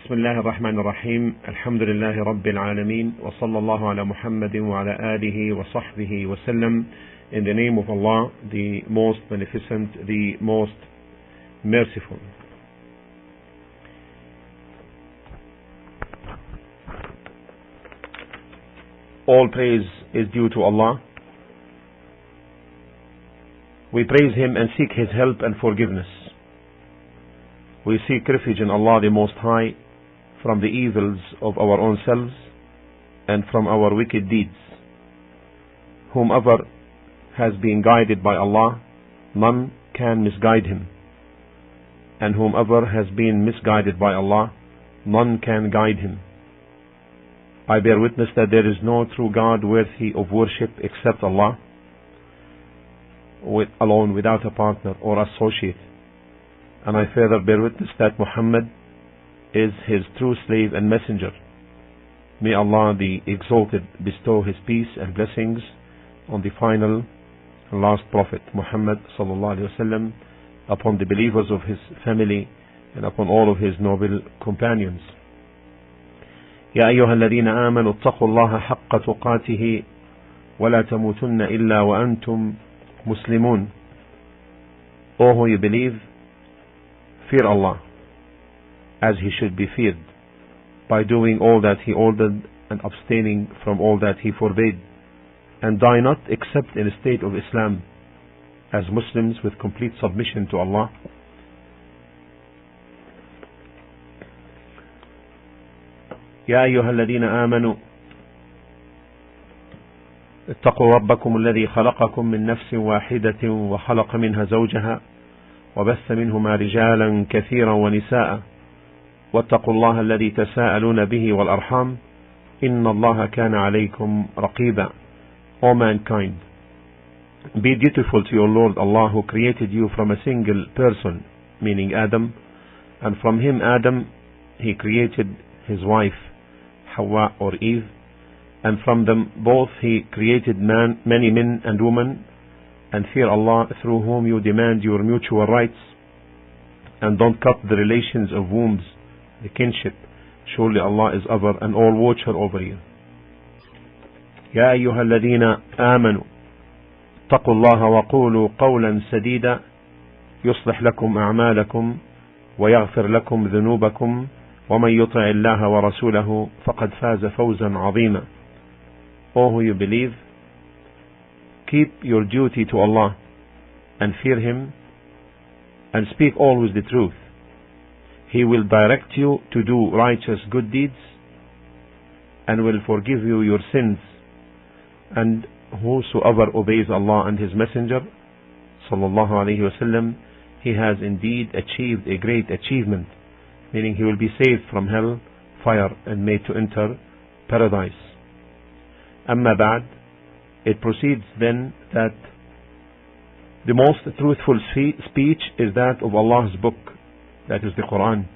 بسم الله الرحمن الرحيم. الحمد لله رب العالمين وصلى الله على محمد وعلى آله وصحبه وسلم. In the name of Allah, the most beneficent, the most merciful. All praise is due to Allah. We praise Him and seek His help and forgiveness. We seek refuge in Allah the Most High from the evils of our own selves and from our wicked deeds. Whomever has been guided by Allah, none can misguide him. And whomever has been misguided by Allah, none can guide him. I bear witness that there is no true God worthy of worship except Allah, alone without a partner or associate. And I further bear witness that Muhammad is His true slave and messenger. May Allah the Exalted bestow His peace and blessings on the final and last Prophet Muhammad sallallahu alaihi wasallam, upon the believers of his family and upon all of his noble companions. يا أيها الذين آمنوا اتقوا الله حق تقاته ولا تموتن إلا وأنتم مسلمون. O who you believe, fear Allah as He should be feared, by doing all that He ordered and abstaining from all that He forbade, and die not except in a state of Islam, as Muslims with complete submission to Allah. يا أيها الذين آمنوا اتقوا ربكم الذي خلقكم من نفس واحدة وخلق منها زوجها وبث منهما رجالا كثيرا ونساء واتقوا الله الذي تساءلون به والأرحام إن الله كان عليكم رقيبا. O mankind, be dutiful to your Lord Allah, who created you from a single person, meaning Adam, and from him, Adam, He created his wife, Hawa or Eve, and from them both He created many men and women, and fear Allah, through whom you demand your mutual rights, and don't cut the relations of wombs, the kinship. Surely Allah is ever and all watcher over you. يا أيها الذين آمنوا اتقوا الله وقولوا قولا سديدا يصلح لكم أعمالكم ويغفر لكم ذنوبكم ومن يطع الله ورسوله فقد فاز فوزا عظيما. O who you believe, keep your duty to Allah and fear Him and speak always the truth. He will direct you to do righteous good deeds and will forgive you your sins. And whosoever obeys Allah and His Messenger sallallahu alaihi wasallam, he has indeed achieved a great achievement, meaning he will be saved from hell, fire, and made to enter paradise. Amma ba'd, it proceeds then that the most truthful speech is that of Allah's book, that is the Quran,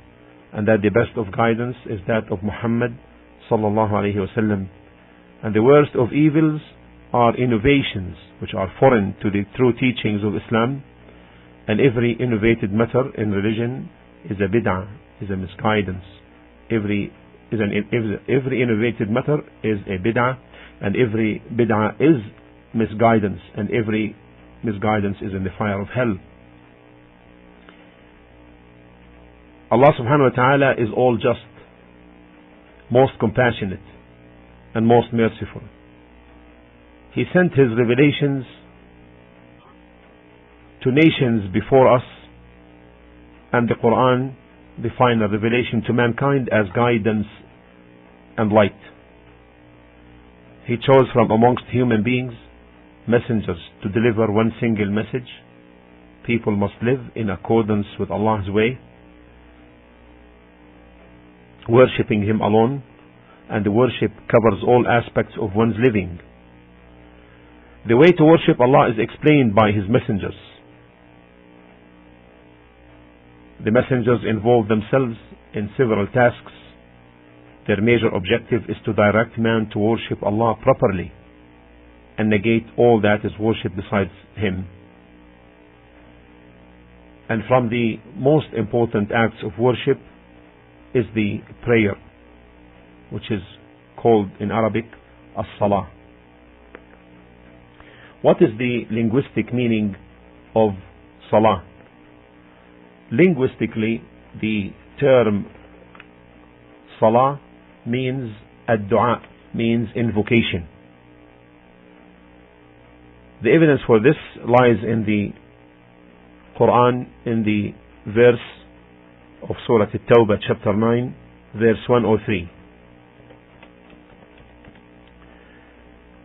and that the best of guidance is that of Muhammad sallallahu alaihi wasallam. And the worst of evils are innovations which are foreign to the true teachings of Islam, and every innovated matter in religion is a bid'ah, is a misguidance. Every innovated matter is a bid'ah, and every bid'ah is misguidance, and every misguidance is in the fire of hell. Allah subhanahu wa ta'ala is all just, most compassionate, and most merciful. He sent His revelations to nations before us, and the Quran, the final revelation to mankind, as guidance and light. He chose from amongst human beings messengers to deliver one single message. People must live in accordance with Allah's way, worshipping Him alone, and the worship covers all aspects of one's living. The way to worship Allah is explained by His messengers. The messengers involve themselves in several tasks. Their major objective is to direct man to worship Allah properly and negate all that is worshipped besides Him. And from the most important acts of worship is the prayer, which is called in Arabic as-Salah. What is the linguistic meaning of Salah? Linguistically, the term Salah means ad-du'a, means invocation. The evidence for this lies in the Quran, in the verse of Surah At-Tawbah, chapter 9, verse 103.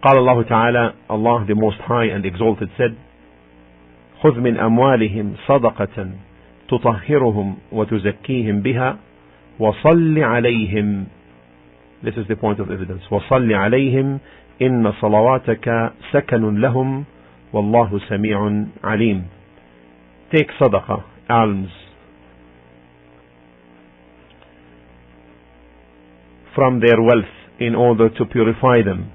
قال الله تعالى, Allah the Most High and Exalted said, خذ من أموالهم صدقة تطهرهم وتزكيهم بها وصل عليهم. This is the point of evidence. وصل عليهم إن صلواتك سكن لهم والله سميع عليم. Take sadaqah, alms, from their wealth in order to purify them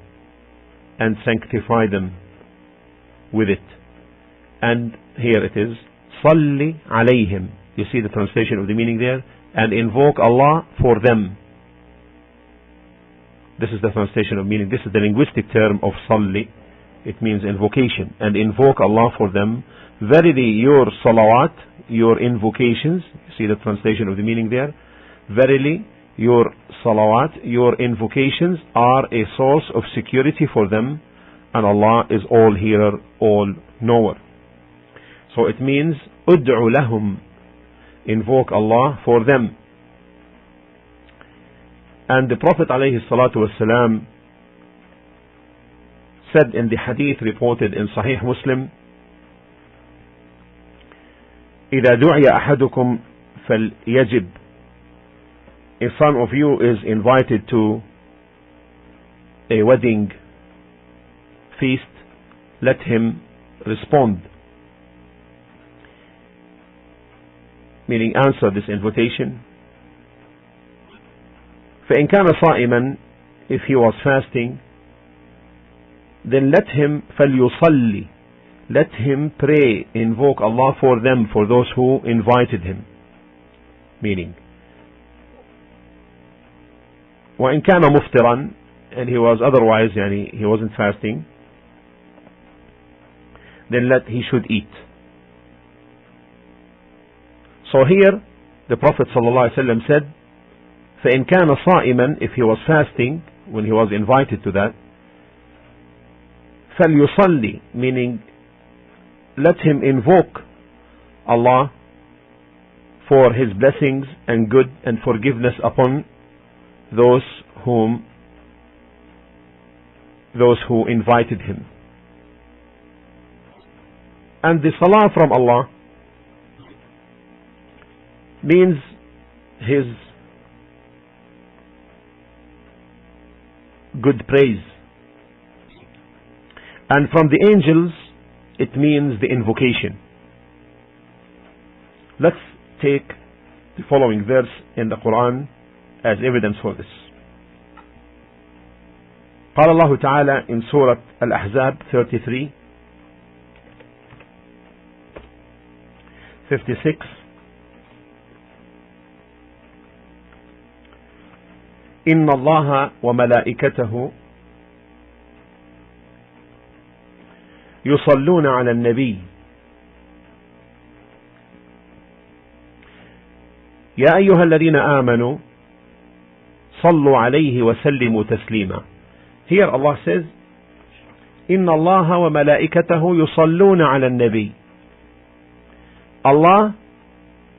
and sanctify them with it. And here it is, صل عليهم. You see the translation of the meaning there? And invoke Allah for them. This is the translation of meaning. This is the linguistic term of salli. It means invocation. And invoke Allah for them. Verily your salawat, your invocations, you see the translation of the meaning there? Verily your salawat, your invocations are a source of security for them, and Allah is all hearer, all knower. So it means ud'u lahum, invoke Allah for them. And the Prophet alayhi salatu wasalam said in the hadith reported in Sahih Muslim, إذا دعي أحدكم فليجب. If some of you is invited to a wedding feast, let him respond, meaning answer this invitation. فإن كان صائما, if he was fasting, then let him فليصلي, let him pray, invoke Allah for them, for those who invited him. Meaning, وإن كان مفطرا, and he was otherwise, he wasn't fasting, then he should eat. So here the Prophet ﷺ said, فإن كان صائما, if he was fasting when he was invited to that, فليصلي, meaning let him invoke Allah for his blessings and good and forgiveness upon those who invited him. And the salah from Allah means his good praise, and from the angels it means the invocation. Let's take the following verse in the Quran as evidence for this. قال الله تعالى in Surah Al-Ahzab 33, 56, إن الله وملائكته يصلون على النبي يا أيها الذين آمنوا صلوا عليه وسلموا تسليما. Here Allah says, إن الله وملائكته يصلون على النبي. Allah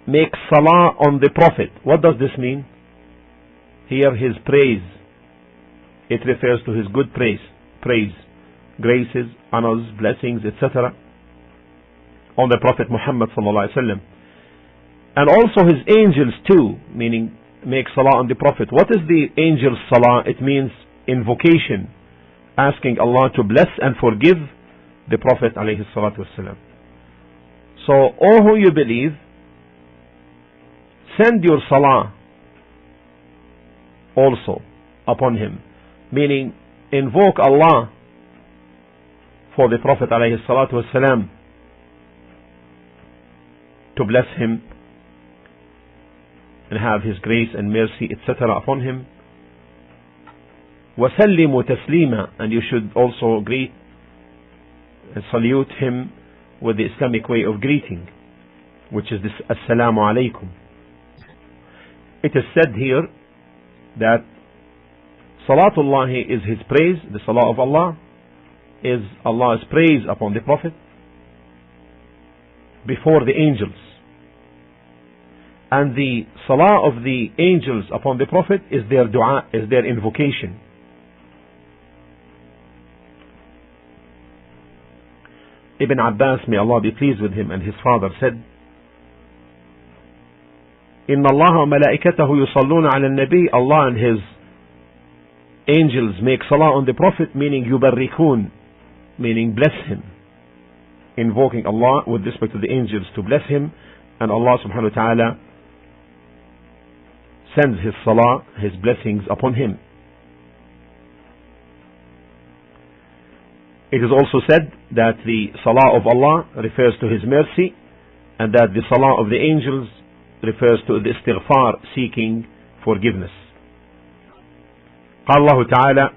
makes salah on the Prophet. What does this mean? Here his praise, it refers to his good praise, graces, honors, blessings, etc. on the Prophet Muhammad sallallahu alaihi wasallam, and also his angels too, meaning make salah on the Prophet. What is the angel's salah? It means invocation, asking Allah to bless and forgive the Prophet alayhi salatu wasallam. So, all who you believe, send your salah also upon him, meaning invoke Allah for the Prophet alayhi salatu wasalam, to bless him and have His grace and mercy, etc. upon him. وَسَلِّمُوا تَسْلِيمًا, and you should also greet and salute him with the Islamic way of greeting, which is this Assalamu alaikum. It is said here that Salatullahi is His praise, the Salah of Allah is Allah's praise upon the Prophet before the angels, and the Salah of the angels upon the Prophet is their dua, is their invocation. Ibn Abbas, may Allah be pleased with him, and his father said, إن الله وملائكته يصلون على النبي, Allah and His angels make salah on the Prophet, meaning yubarrikun, meaning bless him, invoking Allah with respect to the angels to bless him, and Allah subhanahu wa ta'ala sends His salah, His blessings upon him. It is also said that the salah of Allah refers to His mercy, and that the salah of the angels refers to the istighfar, seeking forgiveness. قال الله تعالى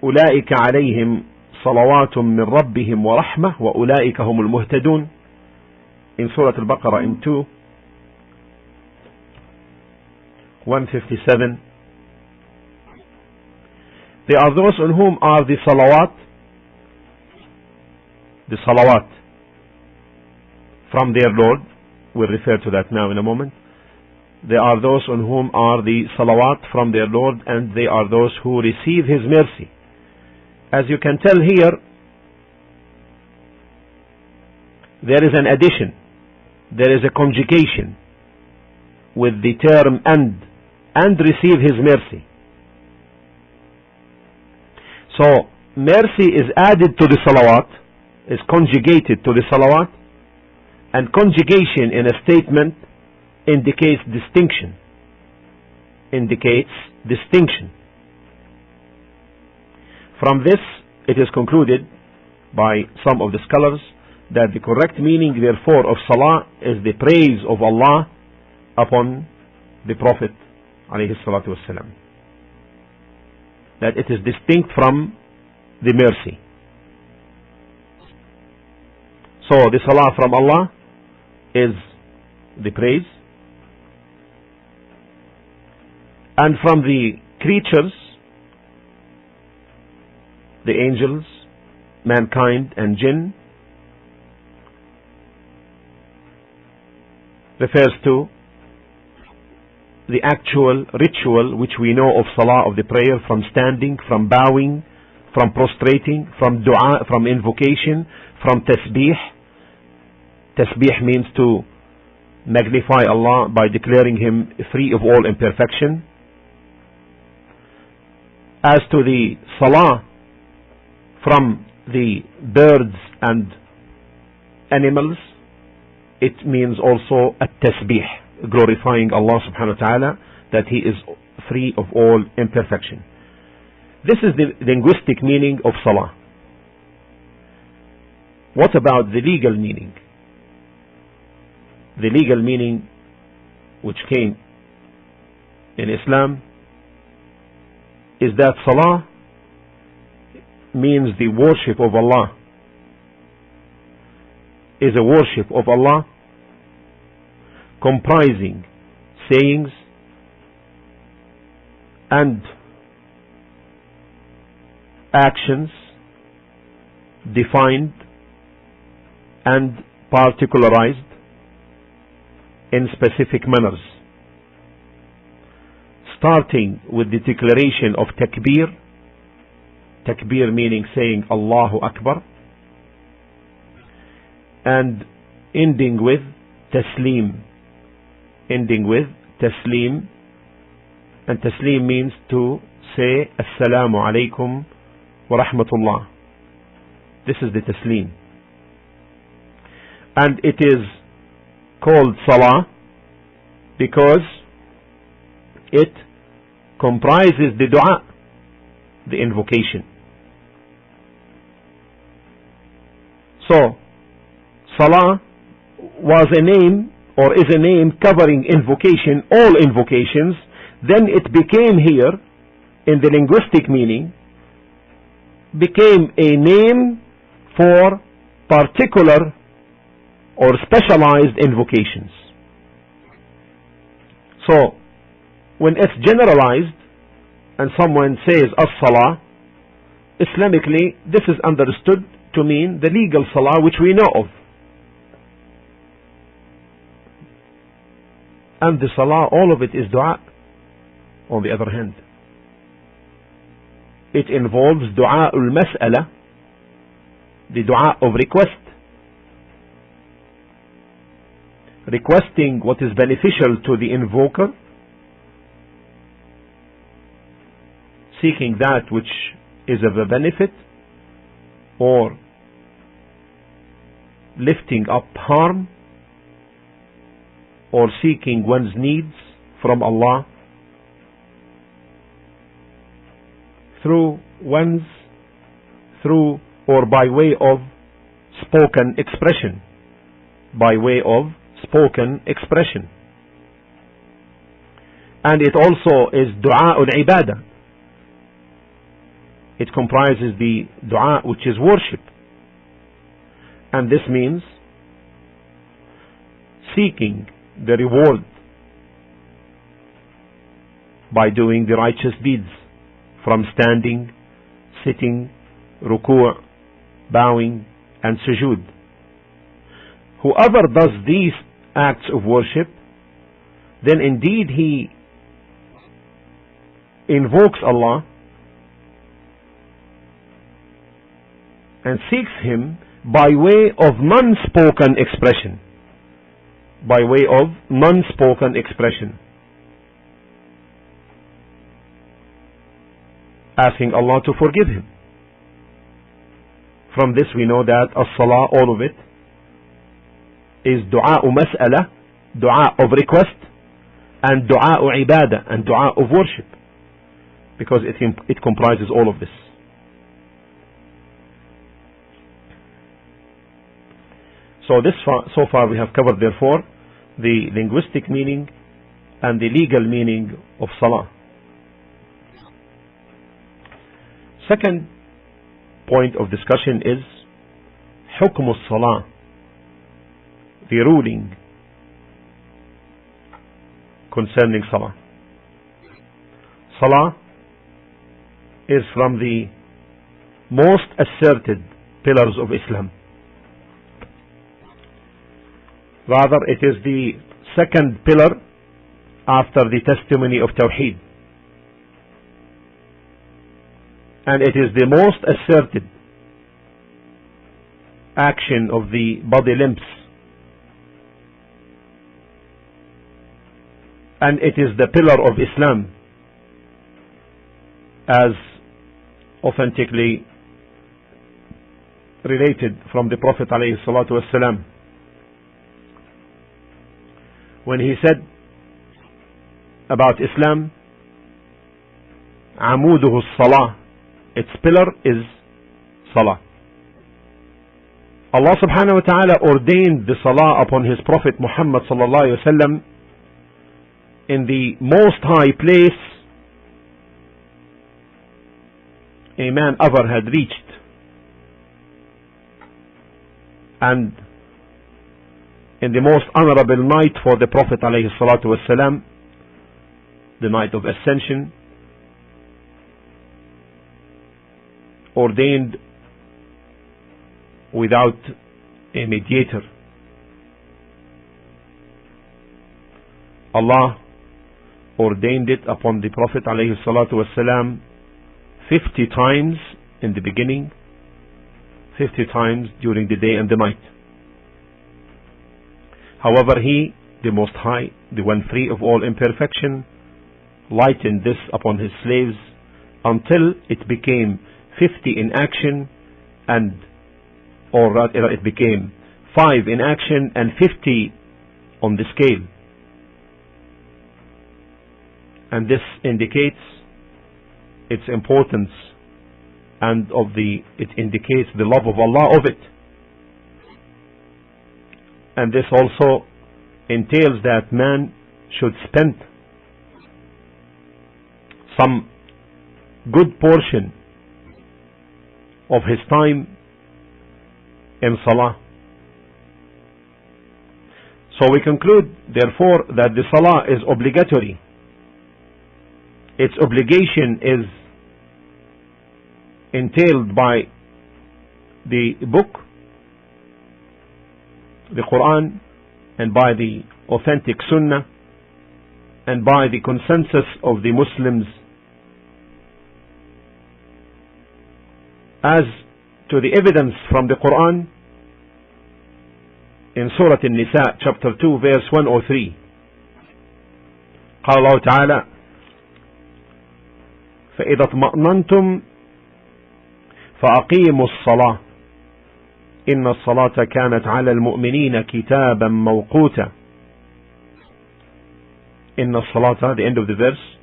أولئك عليهم صلوات من ربهم ورحمة وأولئك هم المهتدون, in Surah Al-Baqarah in 157. They are those on whom are the salawat from their Lord. We'll refer to that now in a moment. They are those on whom are the salawat from their Lord, and they are those who receive His mercy. As you can tell here, there is an addition, there is a conjugation with the term and receive His mercy. So mercy is added to the salawat, is conjugated to the salawat, and conjugation in a statement indicates distinction. From this, it is concluded by some of the scholars that the correct meaning, therefore, of salah is the praise of Allah upon the Prophet alayhi salatu wasalam. That it is distinct from the mercy. So the salah from Allah is the praise, and from the creatures, the angels, mankind and jinn, refers to the actual ritual which we know of salah, of the prayer, from standing, from bowing, from prostrating, from dua, from invocation, from tasbih. Tasbih means to magnify Allah by declaring Him free of all imperfection. As to the salah from the birds and animals, it means also at-tasbih, glorifying Allah subhanahu wa ta'ala, that He is free of all imperfection. This is the linguistic meaning of salah. What about the legal meaning? The legal meaning which came in Islam is that salah means the worship of Allah, is a worship of Allah comprising sayings and actions defined and particularized in specific manners, starting with the declaration of takbir meaning saying Allahu Akbar, and ending with taslim, and taslim means to say Assalamu alaikum wa rahmatullah. This is the taslim, and it is called salah because it comprises the dua, the invocation. So salah was a name or is a name covering invocation, all invocations, then it became here, in the linguistic meaning, became a name for particular or specialized invocations. So, when it's generalized and someone says as-salah, Islamically this is understood to mean the legal salah which we know of. And the salah, all of it is dua. On the other hand, it involves dua al-mas'ala, the dua of request, requesting what is beneficial to the invoker, seeking that which is of a benefit, or lifting up harm, or seeking one's needs from Allah through or by way of spoken expression, and it also is dua al-ibadah. It comprises the dua which is worship, and this means seeking the reward by doing the righteous deeds, from standing, sitting, ruku', bowing, and sujood. Whoever does these acts of worship, then indeed he invokes Allah and seeks Him by way of non-spoken expression. Asking Allah to forgive him. From this we know that as-salah, all of it, is dua mas'ala, dua of request, and dua ibadah, and dua of worship, because it comprises all of this. So far we have covered, therefore, the linguistic meaning and the legal meaning of salah. Second point of discussion is hukm as-salah, the ruling concerning salah. Salah is from the most asserted pillars of Islam. Rather, it is the second pillar after the testimony of Tawheed. And it is the most asserted action of the body limbs. And it is the pillar of Islam, as authentically related from the Prophet ﷺ, when he said about Islam, عموده الصلاة, its pillar is salah. Allah subhanahu wa ta'ala ordained the salah upon his Prophet Muhammad sallallahu alayhi wa sallam in the most high place a man ever had reached, and in the most honorable night for the Prophet alayhi salatu wasalam, the night of Ascension, ordained without a mediator. Allah ordained it upon the Prophet alayhi salatu wasalam 50 times in the beginning, 50 times during the day and the night. However, He, the Most High, the One free of all imperfection, lightened this upon His slaves until it became 50 in action, or rather it became 5 in action and 50 on the scale. And this indicates its importance, and it indicates the love of Allah of it. And this also entails that man should spend some good portion of his time in Salah. So we conclude, therefore, that the Salah is obligatory. Its obligation is entailed by the book, the Quran, and by the authentic Sunnah, and by the consensus of the Muslims. As to the evidence from the Quran, in Surah An-Nisa, chapter 2, verse 103, قال الله تعالى: فإذا اطمأننتم فأقيموا الصلاة إن الصلاة كانت على المؤمنين كتابا موقوتا. إن الصلاة, the end of the verse.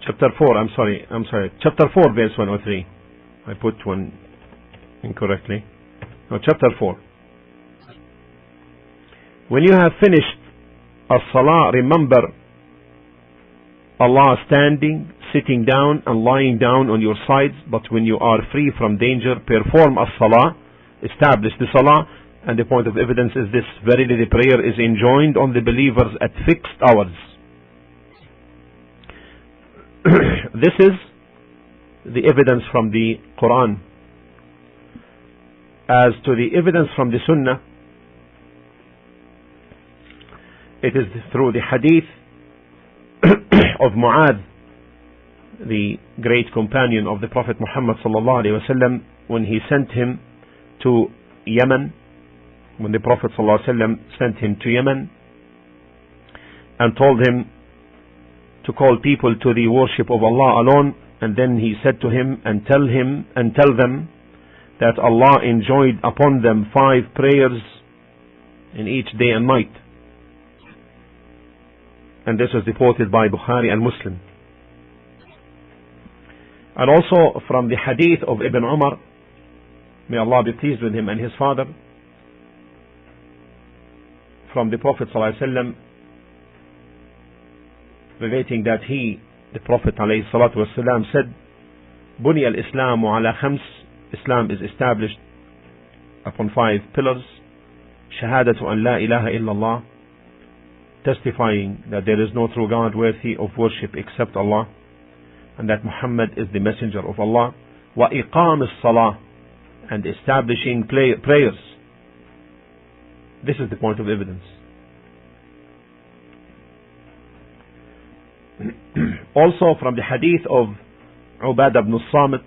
Chapter 4, I'm sorry, chapter 4, verse 103. I put one incorrectly. No, chapter 4. When you have finished as-salah, remember Allah standing, sitting down, and lying down on your sides. But when you are free from danger, perform as-salah, establish the salah. And the point of evidence is this: verily the prayer is enjoined on the believers at fixed hours. This is the evidence from the Quran. As to the evidence from the Sunnah, it is through the hadith of Mu'adh, the great companion of the Prophet Muhammad sallallahu alaihi wasallam, when he sent him to Yemen, when the Prophet sallallahu alaihi wasallam sent him to Yemen and told him to call people to the worship of Allah alone, and then he said to him and tell them that Allah enjoined upon them 5 prayers in each day and night. And this is reported by Bukhari and Muslim. And also from the hadith of Ibn Umar, may Allah be pleased with him and his father, from the Prophet ﷺ, relating that the Prophet ﷺ said, "Buni al-Islamu ala khams." Islam is established upon 5 pillars. Shahadatu an la ilaha illallah, testifying that there is no true God worthy of worship except Allah, and that Muhammad is the messenger of Allah. Wa iqam as-salah, and establishing prayers. This is the point of evidence. Also from the hadith of Ubadah ibn Samit,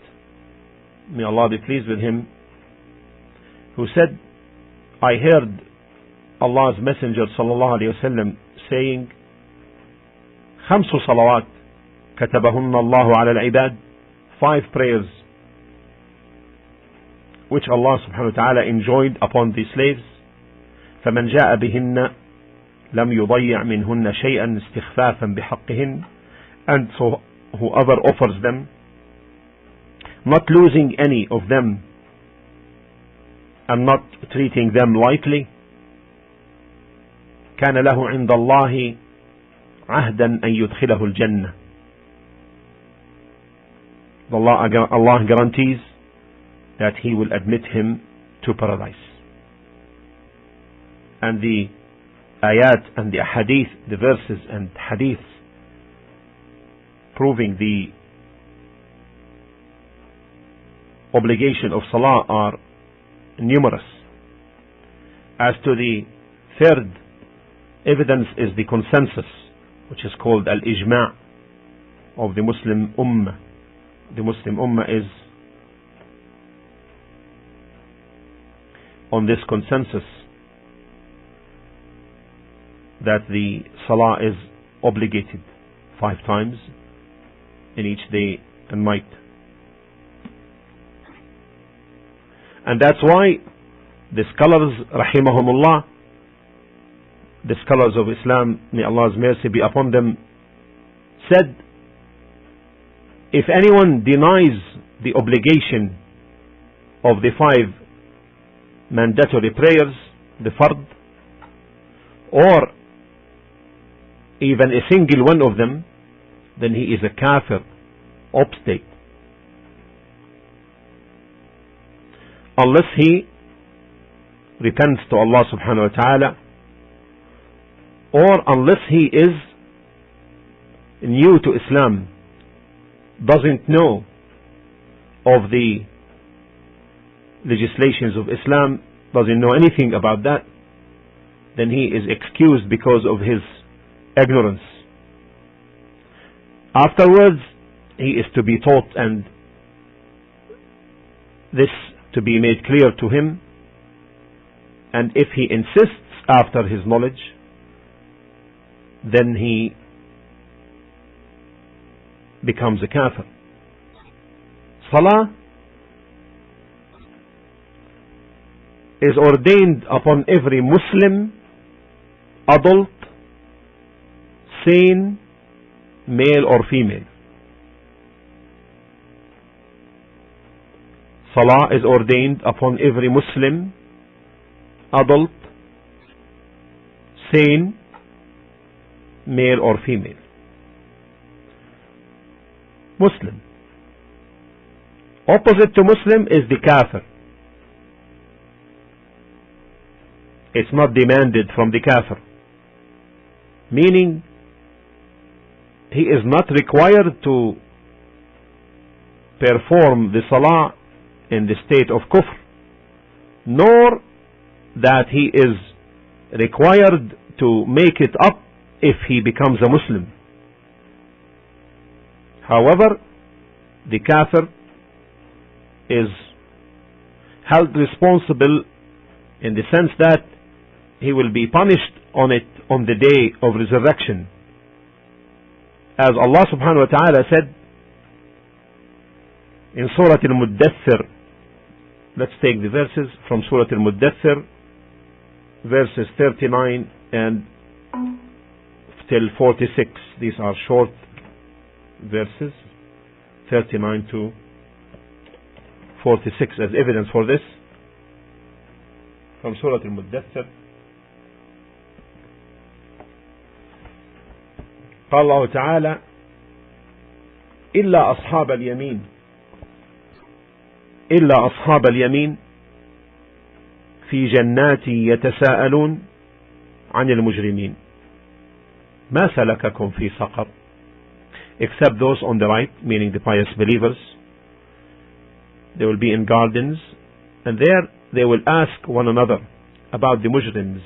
may Allah be pleased with him, who said, I heard Allah's Messenger sallallahu alayhi wasallam saying, خمس صلوات كتبهن الله على العباد, 5 prayers which Allah subhanahu wa ta'ala enjoined upon the slaves. فمن جاء بهن لم يضيع منهن شيئا استخفافا بحقهن, and so whoever offers them, not losing any of them and not treating them lightly, كان له عند الله عهدا أن يدخله الجنة. Allah guarantees that He will admit him to paradise. And the ayat and the hadith, the verses and hadiths proving the obligation of salah are numerous. As to the third evidence is the consensus, which is called al-ijma' of the Muslim ummah. The Muslim ummah is on this consensus that the salah is obligated 5 times in each day and night. And that's why the scholars, rahimahumullah, the scholars of Islam, may Allah's mercy be upon them, said, if anyone denies the obligation of the 5 mandatory prayers, the fard, or even a single one of them, then he is a kafir, apostate. Unless he repents to Allah subhanahu wa ta'ala, or unless he is new to Islam, doesn't know of the legislations of Islam, doesn't know anything about that, then he is excused because of his ignorance. Afterwards, he is to be taught, and this to be made clear to him, and if he insists after his knowledge, then he becomes a kafir. Salah is ordained upon every Muslim, adult, sane, male or female. Salah is ordained upon every Muslim, adult, sane, male or female. Muslim. Opposite to Muslim is the kafir. It's not demanded from the kafir, meaning he is not required to perform the salah in the state of kufr, nor that he is required to make it up if he becomes a Muslim. However, the kafir is held responsible in the sense that he will be punished on it on the day of resurrection. As Allah subhanahu wa ta'ala said in Surah Al-Muddathir, let's take the verses from Surah Al-Muddathir, verses 39 and till 46. These are short verses, 39 to 46, as evidence for this from Surah Al-Muddathir. قال الله تعالى: إلا أصحاب اليمين إلا أصحاب اليمين في جنات يتساءلون عن المجرمين ما سلككم في سقر. Except those on the right, meaning the pious believers, they will be in gardens, and there they will ask one another about the mujrims,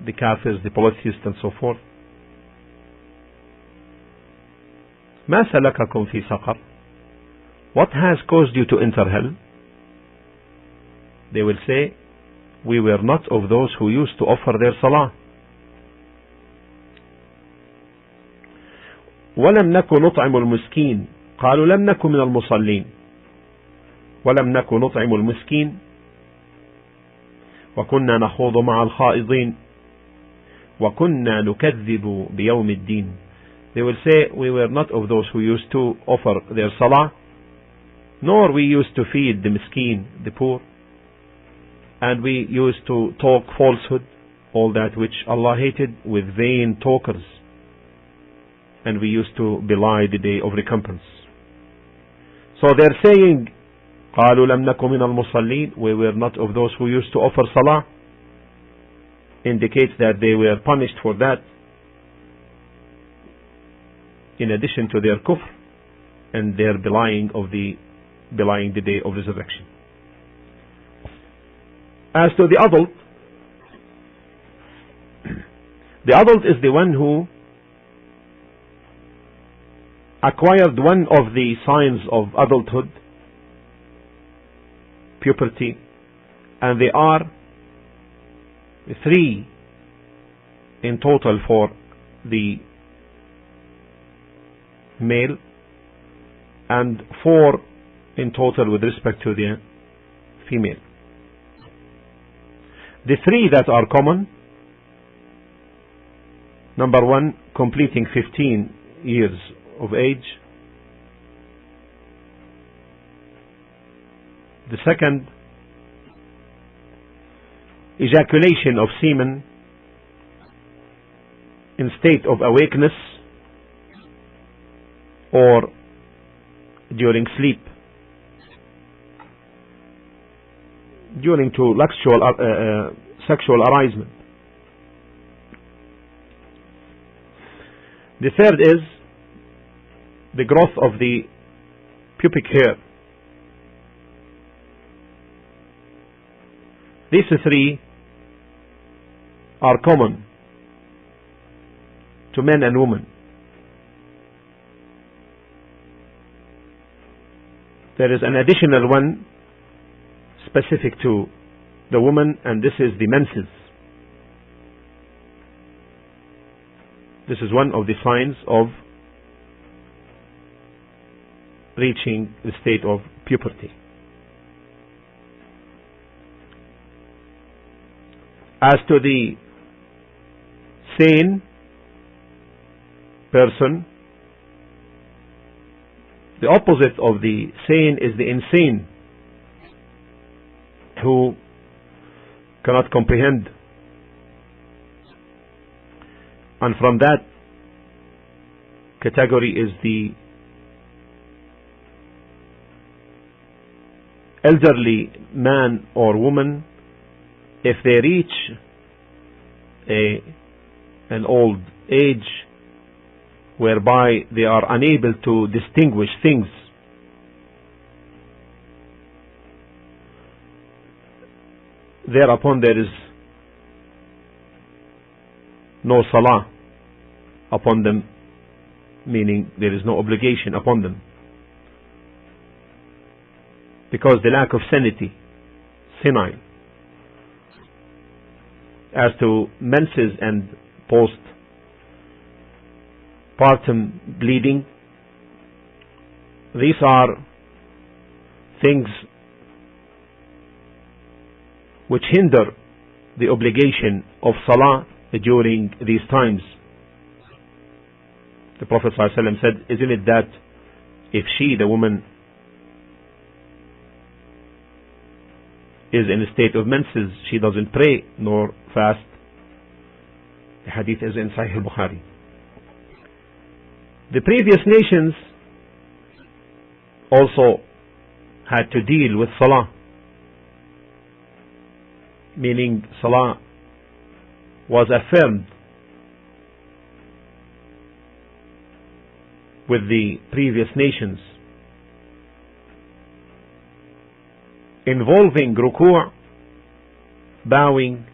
the kafirs, the polytheists, and so forth. ما سلككم في سقر. What has caused you to enter hell? They will say, we were not of those who used to offer their salah. ولم نكن نطعم المسكين قالوا لم نكن من المصلين ولم نكن نطعم المسكين وكنا نخوض مع الخائضين وكنا نكذب بيوم الدين. They will say, we were not of those who used to offer their salah, nor we used to feed the miskin, the poor, and we used to talk falsehood, all that which Allah hated, with vain talkers, and we used to belie the day of recompense. So they're saying, قالوا لم نكن من المصلين, we were not of those who used to offer salah, indicates that they were punished for that, in addition to their kufr and their belying the day of resurrection. As to the adult is the one who acquired one of the signs of adulthood, puberty, and they are 3 in total for the male and 4 in total with respect to the female. The 3 that are common: number 1, completing 15 years of age; The second, ejaculation of semen in state of awakeness or during sleep, during to sexual arousal. The third is the growth of the pubic hair. These three are common to men and women. There is an additional one specific to the woman, and this is the menses. This is one of the signs of reaching the state of puberty. As to the sane person, the opposite of the sane is the insane, who cannot comprehend. And from that category is the elderly man or woman. If they reach an old age whereby they are unable to distinguish things, thereupon there is no salah upon them, meaning there is no obligation upon them, because the lack of sanity, senile. As to menses and postpartum bleeding, these are things which hinder the obligation of salah during these times. The Prophet ﷺ said, isn't it that if she, the woman, is in a state of menses, she doesn't pray nor fast? The hadith is in Sahih al-Bukhari. The previous nations also had to deal with salah, meaning salah was affirmed with the previous nations, involving ruku', bowing,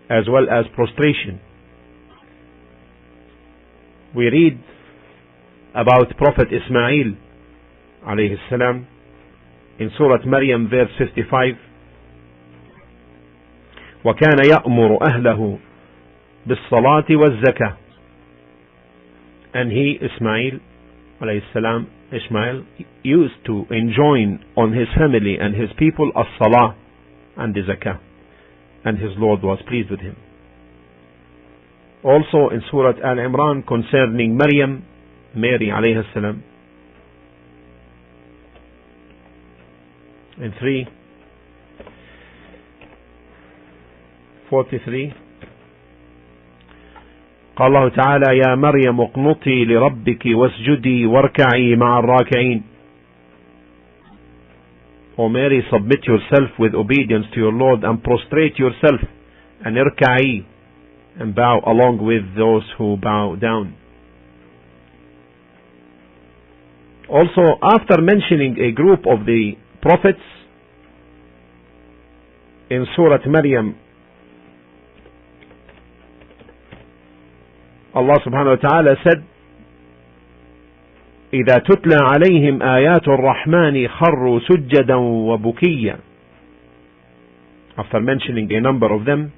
as well as prostration. We read about Prophet Ismail alayhi salam in Surah Maryam verse 55, وَكَانَ يَأْمُرُ أَهْلَهُ بِالصَّلَاةِ وَالزَّكَاةِ. And he, Ismail alayhi salam, Ismail used to enjoin on his family and his people as-salah and the zakah, and his Lord was pleased with him. Also in Surah Al-Imran concerning Maryam, Mary alayhi salam, in 3:43, قال الله تعالى يا مريم اقنطي لربك واسجدي واركعي مع الراكعين. O Mary, submit yourself with obedience to your Lord and prostrate yourself, and irka'i, and bow along with those who bow down. Also, after mentioning a group of the prophets in Surah Maryam, Allah subhanahu wa ta'ala said, إذا تتلى عليهم آيات الرحمن خروا سجدا وبكيا. After mentioning a number of them,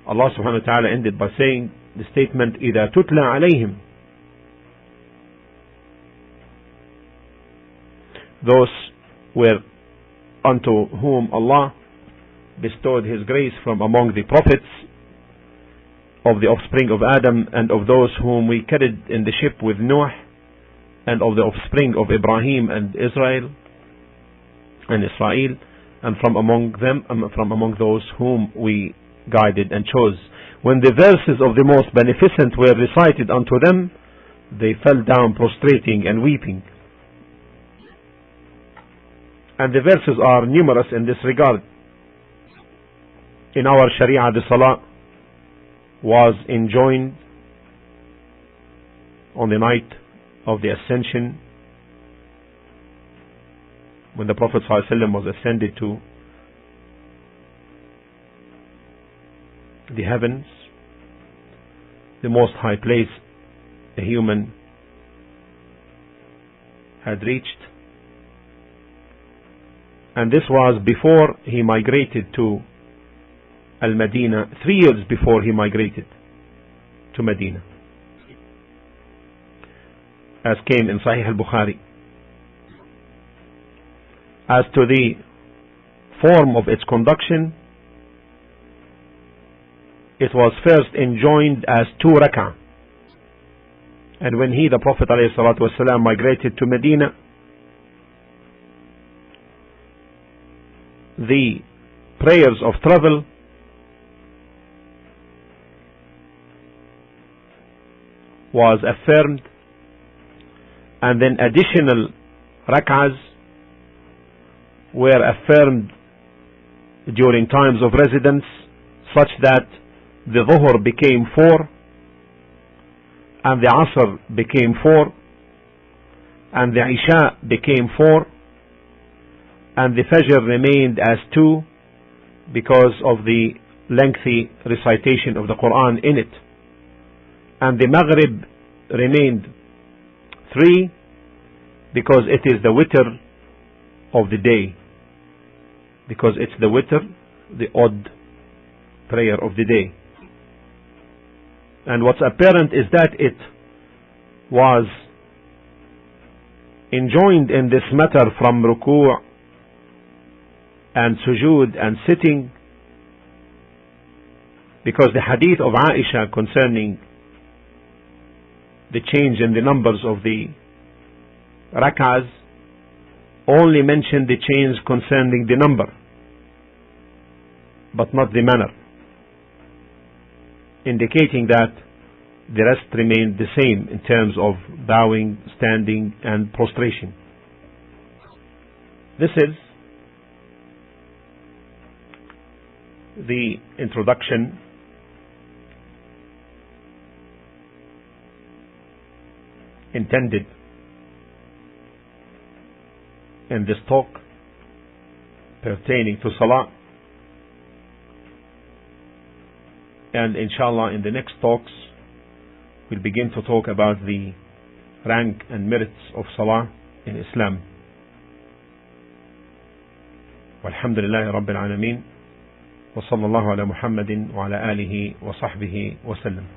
Allah subhanahu wa ta'ala ended by saying the statement إذا تتلى عليهم. Those were unto whom Allah bestowed His grace from among the prophets of the offspring of Adam, and of those whom we carried in the ship with Noah, and of the offspring of Ibrahim and Israel, and Israel, and from among them, from among those whom we guided and chose. When the verses of the most beneficent were recited unto them, they fell down prostrating and weeping. And the verses are numerous in this regard. In our Sharia, the Salah was enjoined on the night of the Ascension, when the Prophet ﷺ was ascended to the heavens, the most high place a human had reached. And this was before he migrated to Al-Madinah, 3 years before he migrated to Medina, as came in Sahih al-Bukhari. As to the form of its conduction, it was first enjoined as 2 rak'ah. And when he, the Prophet ﷺ, migrated to Medina, the prayers of travel was affirmed, and then additional rak'ahs were affirmed during times of residence, such that the Dhuhr became 4, and the Asr became 4, and the Isha became 4, and the Fajr remained as 2 because of the lengthy recitation of the Quran in it, and the Maghrib remained 3 because it is the witr of the day, because it's the witr, the odd prayer of the day. And what's apparent is that it was enjoined in this matter from ruku' and sujood and sitting, because the hadith of Aisha concerning the change in the numbers of the rak'ahs only mentioned the change concerning the number, but not the manner, indicating that the rest remained the same in terms of bowing, standing and prostration. This is the introduction intended in this talk pertaining to Salah. And inshallah, in the next talks, we'll begin to talk about the rank and merits of Salah in Islam. Walhamdulillahi Rabbil Alameen, wa sallallahu ala Muhammadin wa ala alihi wa sahbihi wa sallam.